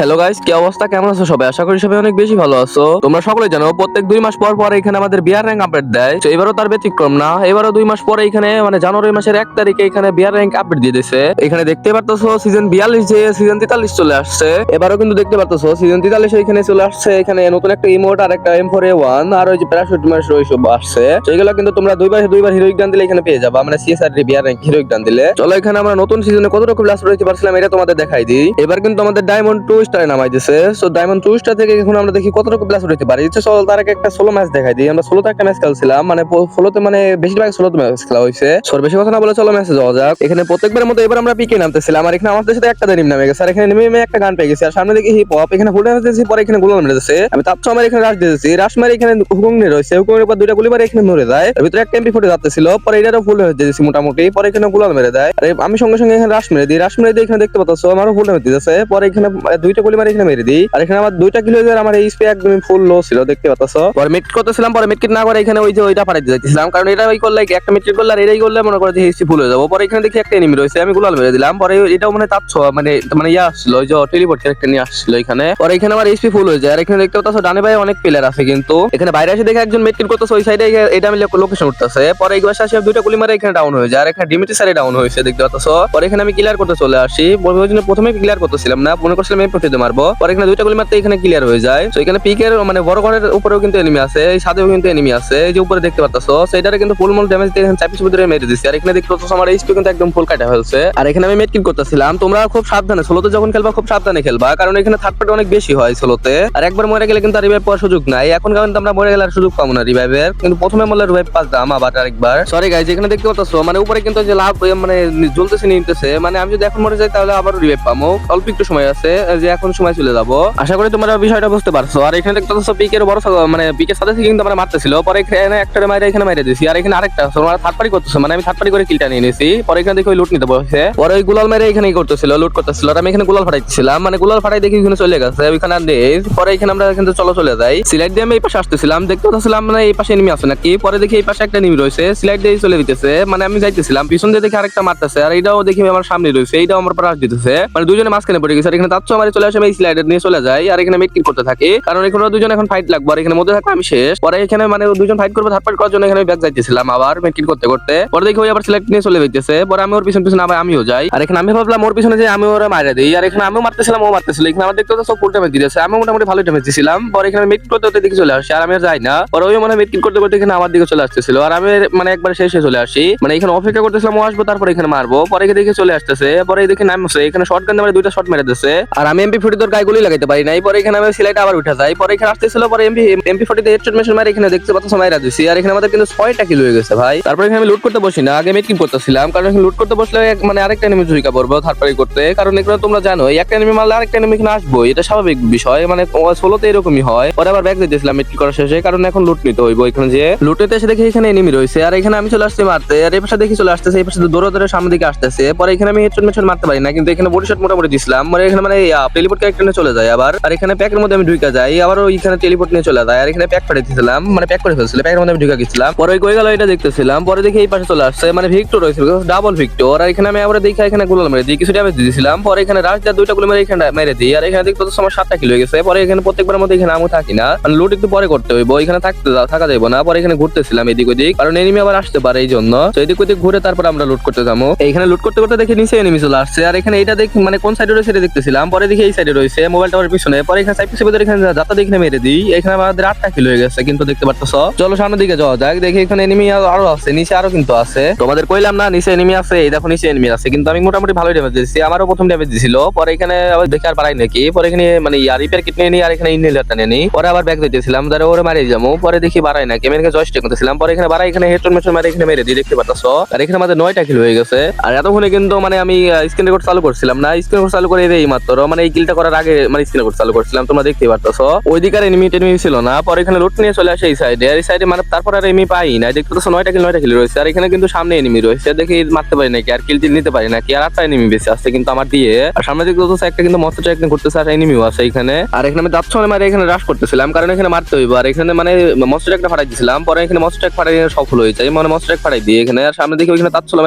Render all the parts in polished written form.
Hello guys, কি অবস্থা? কেমন আছো সবাই? আশা করি সবাই অনেক বেশি ভালো আছো। তোমরা সকলে জানো প্রত্যেক 2 মাস পর পর এখানে আমাদের বিয়ার র্যাঙ্ক আপডেট দেয়। তো এবারও তার ব্যতিক্রম না। এবারও 2 মাস পরে এখানে মানে জানুয়ারি মাসের 1 তারিখে এখানে বিয়ার র্যাঙ্ক আপডেট দিয়ে দিয়েছে। এখানে দেখতে পারতেছো সিজন 42 যে সিজন 43 চলে আসছে। এবারও কিন্তু দেখতে পারতেছো সিজন 43 এখানে চলে আসছে। এখানে নতুন একটা ইমোট আর একটা M4A1 আর ওই যে প্যারাশুট মাস ওইসব আসছে। তো এগুলো কিন্তু তোমরা দুইবার হিরোইক গান দিলে এখানে পেয়ে যাবা, মানে CSR বিয়ার র্যাঙ্ক হিরোইক গান দিলে। চলো এখানে আমরা নতুন সিজনে কত রকম লাস্ট রইতে পারছিলাম এটা তোমাদের দেখাই দিই। এবার কিন্তু আমাদের ডায়মন্ড 2 স্টারে নামাই দিয়েছে। সো ডায়মন্ড 2 স্টার থেকে এখন আমরা দেখি কত রকম প্লাস হতে পারে। ইচ্ছে চল তার আগে একটা সোলো ম্যাচ দেখাই দিই। আমরা সোলোতে একটা ম্যাচ খেলছিলাম, মানে সোলোতে মানে বেশিরভাগ সোলোতে ম্যাচ খেলা হয়েছে। সর বেশি কথা না বলে চলো ম্যাচে যাওয়া যাক। এখানে প্রত্যেকবারের মতো এবার আমরা পিকে নামতেছিলাম, আর এখানে আমাদের সাথে একটা দেরিম নামে গেছে, আর এখানে নেমে একটা গান পেয়ে গেছি, আর সামনে দেখি হিপ হপ। এখানে ফুল ড্যামেজ দিয়েছি, পরে এখানে গুলো মেরে দিয়েছে। আমি তাপছো আমার এখানে রাশ দিয়েছি, রাশ মারি এখানে হুকুম নিয়ে রয়েছে, হুকুমের উপর দুইটা গুলি মারে এখানে মরে যায়। এর ভিতরে একটা এমপি ফুটে যাচ্ছিল, পরে এটারও ফুল হয়ে দিয়েছি মোটামুটি, পরে এখানে গুলো মেরে দেয়। আর আমি সঙ্গে সঙ্গে এখানে রাশ মেরে দিই, রাশ মেরে দিয়ে এখানে দেখতে পাচ্ছ আমারও ফুল ড্যামেজ দিতেছে। পরে এখানে দুইটা গুলি মারে এখানে মেরে দিই, আর এখানে আমার দুইটা কিলো আমার এইচপি একদম ফুল লো ছিল দেখতে পাচ্ছ। পরে মিড করতেছিলাম, পরে মিড না করে এখানে ওই যে ওইটা পাঠাইতে যাইতেছিলাম, কারণ এটা ওই করলে একটা মিড করলে আর এটাই করলে মনে করে যে এইচপি ফুল হয়ে যাবো। পরে এখানে দেখি একটা এনিমি রয়েছে, আমি গুলাল মেরে দিলাম। পরে এটাও মানে তাচ্ছ মানে মানে ইয়া আসছিল, ওই যে টেলিপোর্ট ক্যারেক্টার নিয়ে আসছিল এখানে। পরে এখানে আমার এইচপি ফুল হয়ে যায়, আর এখানে দেখতে পাচ্ছ ডানে ভাই অনেক প্লেয়ার আছে, কিন্তু এখানে বাইরে এসে দেখে একজন মিড করতেছে ওই সাইডে, এটা আমি লোকেশন উঠতেছে। পরে এই বাসা আসে দুইটা গুলি মারে এখানে ডাউন হয়ে যায়, আর এখানে ডিমিটি সাইডে ডাউন হয়েছে দেখতে পাচ্ছ। পরে এখানে আমি ক্লিয়ার করতে চলে আসি, প্রথমে ক্লিয়ার করতেছিলাম না, মনে করছিলাম এই প্রতিতে মারবো। পরে এখানে দুইটা গুলি মারতে এখানে ক্লিয়ার হয়ে যায়। তো এখানে পিকের মানে বড় ঘরের উপরেও কিন্তু এনিমি আছে, এই ছাদেও কিন্তু এনিমি আছে, এই যে উপরে দেখতে পাচ্ছ। সেটারে কিন্তু ফুল মল ড্যামেজ দিয়ে এখানে চাপিস ভিতরে মেরে দিচ্ছি, আর এখানে দেখতে পাচ্ছ আমার এইচপি কিন্তু একদম ফুল কাটা হয়েছে। আর এখানে আমি মেড কিল করতেছিলাম। তোমরা খুব সাবধানে সোলোতে যখন খেলবা খুব সাবধানে খেলবা, কারণ এখানে থার্ড পার্টি অনেক বেশি হয় সোলোতে, আর একবার মরে গেলে কিন্তু আর রিভাইভ পাওয়ার সুযোগ নাই। এখন কিন্তু আমরা মরে গেলে আর সুযোগ পাবো না রিভাইভের, কিন্তু প্রথমে মরলে রিভাইভ পাচ্তাম আবার আরেকবার। সরি গাইজ, এখানে দেখতে পাচ্ছ মানে উপরে কিন্তু যে লাভ মানে জ্বলতেছে নিতেছে, মানে আমি যদি এখন মরে যাই তাহলে আবার রিভাইভ পাবো। অল্প একটু সময় আছে, যে এখন সময় চলে যাবো। আশা করি তোমরা বিষয়টা বুঝতে পারছো। আর এখানে দেখতে পাচ্ছ পিকের বড় মানে পিকের সাথে কিন্তু আমরা মারতেছিল, পরে এখানে একটা এখানে মাইরে দিয়েছি, আর এখানে আরেকটা তোমরা থার্ড পার্টি করতেছে, মানে আমি থার্ড পার্টি করে কিলটা নিয়ে নিয়েছি। পরে এখানে দেখি ওই লুট নিতে বসে, পরে ওই গুলাল মেরে এখানে করতেছিল, লুট করতেছিল, আর আমি এখানে গুলাল ফাটাইছিলাম, মানে গুলাল ফাটাই দেখি এখানে চলে গেছে ওইখানে আর নেই। পরে এখানে আমরা কিন্তু চলে যাই। সিলাইট দিয়ে আমি এই পাশে আসতেছিলাম, দেখতে পাচ্ছিলাম মানে এই পাশে এনিমি আছে নাকি। পরে দেখি এই পাশে একটা এনিমি রয়েছে, সিলাইট দিয়ে চলে দিতেছে, মানে আমি যাইতেছিলাম পিছন দিয়ে দেখি আরেকটা মারতেছে, আর এটাও দেখি আমার সামনে রয়েছে, এইটাও আমার পাশ দিতেছে, মানে দুজনে মাঝখানে পড়ে গেছে। আর এখানে তাচ্ছ আমার চলে আসে, আমি এই সিলাইডার নিয়ে চলে যাই, আর এখানে মিড কিল করতে থাকি, কারণ এখানে দুজন এখন ফাইট লাগবে, আর এখানে মধ্যে থাকলে আমি শেষ। পরে এখানে মানে দুজন ফাইট করবো, থার্ড পার্টি করার জন্য এখানে ব্যাক যাইতেছিলাম আবার মিড কিল করতে করতে। পরে দেখি ওই আবার সিলেক্ট নিয়ে চলে যাইতেছে, পরে আমি ওর পিছন পিছনে আবার আমিও যাই, আর এখানে আমি ভাবলাম ওর পিছনে যে আমি ওরা মারা দিই, আর এখানে আমিও মারতেছিলাম ও মারতেছিল। এখানে আমার দেখতে সব ফুল ড্যামেজ দিতেছে, আমি মোটামুটি ভালো ড্যামেজ দিয়েছিলাম। পরে এখানে মিড করতে করতে দিকে চলে আসি, আর আমি আর যাই না। পরে ওই মনে মিড কিল করতে করতে এখানে আমার দিকে চলে আসতেছিল, আর আমি মানে একবার শেষে চলে আসি, মানে এখানে অপেক্ষা করতেছিলাম ও আসবো তারপরে এখানে মারবো। পরে দেখে চলে আসতেছে, পরে দেখে নামছে এখানে শর্ট গান দিয়ে দুইটা শট মেরে দিচ্ছে, আর আমি এমপি 40 তোর গায়ে গুলি লাগাইতে পারি নাই। পরে এখানে আমি সিলাইট আবার উঠে যাই, পরে এখানে আসতেছিল, পরে এমপি 40 তে হেডশট মেশিন মারে এখানে দেখতে পাচ্ছ মাইরা দিছি, আর এখানে আমাদের কিন্তু 6টা কিল হয়ে গেছে ভাই। তারপরে এখানে আমি লুট করতে বসি না, আগে মিড কিল করতেছিলাম, কারণ এখানে লুট করতে বসলে মানে আরেকটা এনিমি ঝুঁকা পড়বো থার্ড পার্টি করতে, কারণ এখানে তোমরা জানো একটা এনিমি মারলে আরেকটা এনিমি এখানে আসবো, এটা স্বাভাবিক বিষয়, মানে সোলোতে এরকমই হয়। পরে আবার ব্যাক দিতেছিলাম মিড কিল করার শেষে, কারণ এখন লুট নিতে হইব। এখানে যে লুট নিতে এসে দেখি এখানে এনিমি রয়েছে, আর এখানে আমি চলে আসছি মারতে, আর এই পাশে দেখি চলে আসতেছে, এই পাশে দৌড়ে দৌড়ে সামনে দিকে আসতেছে। পরে এখানে আমি হেডশট মেশট মারতে পারি না, কিন্তু এখানে বডি শট মোটামুটি দিছিলাম, মানে এখানে মানে টেলিপোর্ট ক্যারেক্টার নিয়ে চলে যায় আবার, আর এখানে প্যাকের মধ্যে আমি ঢুকে যাই, আবার ওইখানে টেলিপোর্ট নিয়ে চলে যায়, আর এখানে প্যাক পাঠাইতেছিলাম, মানে প্যাক করে ফেলছিল, প্যাকের মধ্যে আমি ঢুকে গেছিলাম। পরে ওই কই গেল এটা দেখতেছিলাম, পরে দেখি এই পাশে চলে আসছে, মানে ভিক্টর রয়েছে, ডাবল ভিক্টর, আর এখানে আমি আবার দেখি এখানে গুলাল মেরে দিই, কিছু ড্যামেজ দিয়েছিলাম। পরে এখানে রাশ দিয়ে দুইটা গুলো মেরে এখানে মেরে দিই, আর এখানে দেখতে আমার 7টা কিল হয়ে গেছে। পরে এখানে প্রত্যেকবার মধ্যে এখানে আমি থাকি না, মানে লুট একটু পরে করতে হইব, এখানে থাকা যাইব না। পরে এখানে ঘুরতেছিলাম এদিক ওদিক, কারণ এনিমি আবার আসতে পারে এই জন্য, তো এদিক ওদিক ঘুরে তারপর আমরা লুট করতে যাবো। এইখানে লুট করতে করতে দেখি নিচে এনিমি চলে আসছে, আর এখানে এটা দেখি মানে কোন সাইডে রয়েছে এটা দেখতেছিলাম। পরে দেখি এই সাইডে রয়েছে মোবাইল টাওয়ার পিছনে, পরে এখানে সাইড পিছনে এখানে যাতা দেখে মেরে দিই। এখানে আমাদের 8টা কিল হয়ে গেছে, কিন্তু দেখতে পারতেছ। চলো সামনের দিকে যাওয়া যাক, দেখি এখানে এনিমি আরো আছে, নিচে আরো কিন্তু আছে, তোমাদের কইলাম না নিচে এনিমি আছে, এই দেখো নিচে এনিমি আছে, কিন্তু আমি মোটামুটি ভালোই ড্যামেজ দিয়েছি, আমারও প্রথম ড্যামেজ দিছিল। পরে এখানে আবার দেখে আর পারাই নাকি, পরে এখানে মানে রিপেয়ার কিট নিয়ে নি, আর এখানে ইনহেলারটা নিয়ে নি, পরে আবার ব্যাক দিতেছিলাম, ধরে ওরে মারি যাবো। পরে দেখি বাড়াই নাকি, আমি এখানে জয়স্টিক করতেছিলাম, পরে এখানে বাড়াই, এখানে হেডশট মেশন মারি এখানে মেরে দিই, দেখতে পারতেছ। আর এখানে আমাদের 9টা কিল হয়ে গেছে। আর এতক্ষণে কিন্তু মানে আমি স্ক্রিন রেকর্ড চালু করছিলাম না, স্ক্রিন রেকর্ড চালু করে এই মাত্র মানে এই কিলটা করার আগে মানে স্ক্রিন রেকর্ড চালু করছিলাম, তোমরা দেখতে পারতেছ। ওই দিকে আর এনিমি ছিল না। পরে এখানে লুট নিয়ে চলে আসে এই সাইডে, আর এই সাইডে মানে তারপর আর এনিমি পাই না, দেখতে পাচ্ছ 9টা কিল রয়েছে, আর এখানে কিন্তু সামনে এনিমি রয়েছে, দেখি মারতে পারি নাকি, আর কিল নিতে পারি নাকি, আর 8টা এনিমি বেশি আসছে কিন্তু আমার দিয়ে। আর সামনে দিকে একটা কিন্তু মস্ত একটা করতেছে, আর এনিমিও আছে এখানে। আর এখানে আমি দাঁত ছড়ে মারে এখানে রাশ করতেছিলাম, কারণ এখানে মারতে হইব, আর এখানে মানে মস্ত একটা ফাটাই দিয়েছিলাম। পরে এখানে মস্ত এক ফাটাই সফল হয়ে যায়, মানে মস্ত এক ফাটাই দিয়ে এখানে। আর সামনে দিকে ওইখানে তাৎ ছড়ে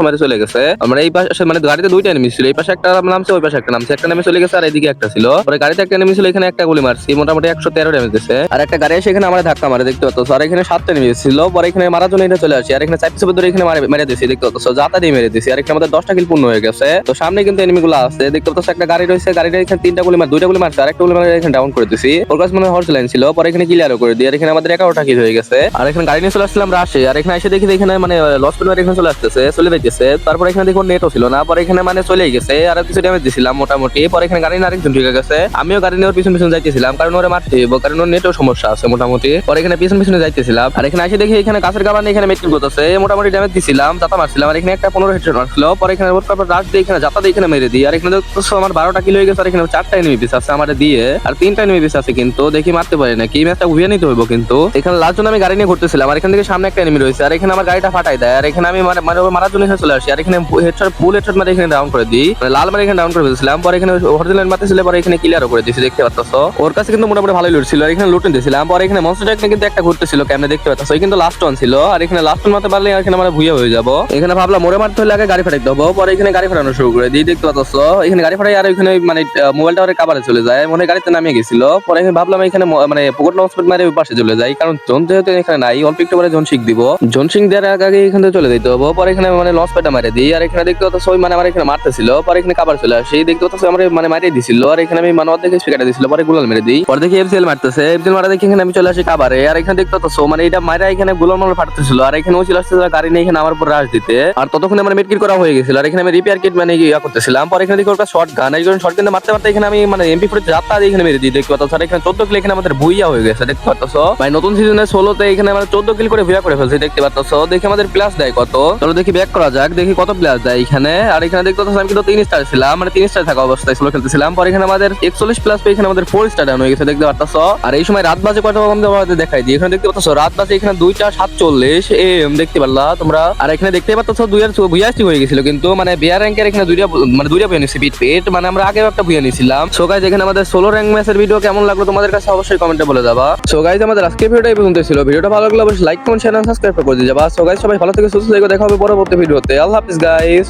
মারে চলে গেছে। আমরা এই পাশে মানে গাড়িতে 2টা এনিমি ছিল, এই পাশে একটা নামছে, ওই পাশে একটা নামছে, একটা নামে চলে গেছে, আর এদিকে একটা ছিল। পরে গাড়িতে একটা এনিমি ছিল, এখানে একটা গুলি মারছি, মোটামুটি 113 ড্যামেজ দিছে। আর একটা গাড়ি এসে এখানে আমার ধাক্কা মারে দেখতে পাচ্ছ। আর এখানে 7টা এনিমি ছিল। পরে এখানে মারার জন্য এটা চলে আসি, আর এখানে 4 পিস ধরে এখানে মেরে দিছি দেখতে পাচ্ছ, জাতা দিয়ে মেরে দিছি। আর এখানে আমাদের 10টা কিল পূর্ণ হয়ে গেছে। তো সামনে কিন্তু এনিমি গুলো আছে দেখতে পাচ্ছ, একটা গাড়ি রয়েছে, গাড়িটা এখানে 3টা গুলি মার 2টা গুলি মারছে, আর একটা গুলি মারে এখানে ডাউন করে দিছি। ওর কাছে মনে হয় হর্স লাইন ছিল, পরে এখানে ক্লিয়ারও করে দিই। আর এখানে আমাদের 11টা কিল হয়ে গেছে। আর এখানে গাড়ি নিয়ে চলে আসছিলাম রাশে, আর এখানে এসে দেখি এখানে মানে লস পরিবার এখানে চলে আসতেছে, চলে যাইতেছে। তারপর এখানে দেখো নেটও ছিল না, পরে এখানে মানে চলে গেছে। আর কিছু ড্যামেজ দিছিলাম মোটামুটি। পরে এখানে গাড়ি নিয়ে আরেকজন ঢুকে গেছে, আমিও গাড়ি নিয়ে পিছন পিছন যাইতেছিলাম, কারণ ওরা মারতে হইব, কারণ ওর নেটও সমস্যা আছে মোটামুটি। পরে এখানে পিছন পিছনে যাইতেছিলাম, আর এখানে এসে দেখি এখানে গাছের গাবা নিয়ে এখানে মেটকিল করতেছে, মোটামুটি ড্যামেজ দিছিলাম, জাতা মারছিলাম। আর এখানে একটা 15 হেডশট মারছিল। পরে এখানে ওর তারপর রাশ দিয়ে এখানে জাতা দিয়ে এখানে মেরে দিই। আর এখানে দেখতেছো আমার 12টা কিল হয়ে গেছে। আর এখানে 4টা এনিমি পিস আছে আমার দিয়ে, আর 3টা এনিমি পিস আছে, কিন্তু দেখি মারতে পারি না, কি ম্যাচটা ঘুরিয়ে নিতে হইব। কিন্তু এখানে লাস্ট জন্য আমি গাড়ি নিয়ে ঘুরতেছিলাম, আর এখান থেকে সামনে একটা এনিমি রয়েছে, আর এখানে আমার গাড়িটা ফাটাই দেয়। আর এখানে আমি মানে মারার জন্য এখানে চলে আসি, আর এখানে হেডশট ফুল হেডশট মারে এখানে ডাউন করে দিই, মানে লাল মারে এখানে ডাউন করে দিয়েছিলাম। পরে এখানে অরিজিনাল মারতেছিল, পরে এখানে ক্লিয়ারও করে দিয়েছি দেখতে পাচ্ছ। ওর কাছে কিন্তু মোটামুটি ভালোই লুট ছিল, আর এখানে লুট দিয়েছিলাম। পরে এখানে মনস্টার ট্রাক কিন্তু একটা ঘুরতেছিল কেমনে দেখতে পাচ্ছ, ওই কিন্তু লাস্ট ওয়ান ছিল। আর এখানে লাস্ট ওয়ান মারতে পারলে এখানে আমরা ভুইয়া হয়ে যাবো। এখানে ভাবলাম মোড়ে মারতে হলে আগে গাড়ি ফাটাইতে হবো, পরে এখানে গাড়ি ফাটানো শুরু করে দিই দেখতে পাচ্ছ। এখানে গাড়ি ফাটাই আর এখানে মানে মোবাইল টাওয়ারে কাভারে চলে যায়, মনে হয় গাড়িতে নামিয়ে গেছিল। পরে এখানে ভাবলাম এখানে মানে পকেট লঞ্চ মারে ওই পাশে চলে যাই, কারণ জোন যেহেতু এখানে নাই, অল্প একটু পরে জোন শিখ দিব, জোন শিখ দেওয়ার আগে এখান থেকে চলে যেতে হবো। পরে এখানে মানে লঞ্চ প্যাডটা মারে দিই, আর এখানে দেখতে পাচ্ছ ওই মানে আমার এখানে মারতেছিল। পরে এখানে কাভার চলে আসে, দেখতে পাচ্ছ আমার মানে মারিয়ে দিছিল। আর এখানে আমি মানে অর্ধেক স্পিকার দিছিল, পরে গুলাল মেরে দিই। পরে দেখি এফসিএল মারতেছে, এফসিএল মারা দেখি এখানে আমি চলে আসি কাভারে। আর এখানে দেখতে পাচ্ছ মানে এটা মারা এখানে গুলাল মারা ফাটতেছিল, আর এখানে ও চলে আসছে গাড়ি নিয়ে এখানে আমার উপর রাশ দিতে। আর ততক্ষণে আমার মেডকিট করা হয়ে গেছিল, আর এখানে আমি রিপেয়ার কিট মানে ইয়া করতেছিলাম। পরে এখানে দেখি ওর কাছে শর্ট গান, একজন শর্ট গানে মারতে মারতে এখানে আমি মানে MP4 যাত্রা দিয়ে এখানে মেরে দিই দেখতে পাচ্ছ। আর এখানে 14 কিল এখানে আমাদের ভুইয়া হয়ে গেছে দেখতে পাচ্ছ। ভাই নতুন সিজনে 16তে এখানে মানে 14 কিল করে ভুইয়া করে ফেলছি দেখতে পাচ্ছ। দেখি আমাদের প্লাস দেয় কত, চলো দেখি ব্যাক করা যাক, দেখি কত প্লাস দেয় এখানে। আর এখানে দেখতে পাচ্ছ আমি কিন্তু 3 স্টার ছিলাম, মানে 3 স্টার থাকা অবস্থায় স্লো খেলতেছিলাম। পরে এখানে আমাদের 41 প্লাস পেয়ে এখানে আমাদের 4 স্টার ডাউন হয়ে গেছে দেখতে পাচ্ছ। আর এই সময় রাত বাজে কয়টা আমাদের দেখাই দিই, এখানে দেখতে পাচ্ছ রাত বাজে এখানে 2:47 AM দেখতে পারলা তোমরা। আর এখানে দেখতে পাচ্ছ 2 হয়ে গেছিল, কিন্তু মানে বিয়ার র্যাঙ্কের এখানে দুইটা ভুয়া নিছি পিট পেট, মানে আমরা আগেও একটা ভুয়া নিছিলাম। সো গাইস এখানে আমাদের সোলো র্যাঙ্ক ম্যাচের ভিডিও কেমন লাগলো তোমাদের কাছে অবশ্যই কমেন্টে বলে যাবা। সো গাইস আমাদের আজকের ভিডিওটা এই পর্যন্ত ছিল, ভিডিওটা ভালো লাগলে অবশ্যই লাইক কমেন্ট শেয়ার সাবস্ক্রাইব করে দিয়ে যাবা। সো গাইস সবাই ভালো থেকে সুস্থ থেকো, দেখা হবে পরবর্তী ভিডিওতে। আল্লাহ হাফেজ গাইস।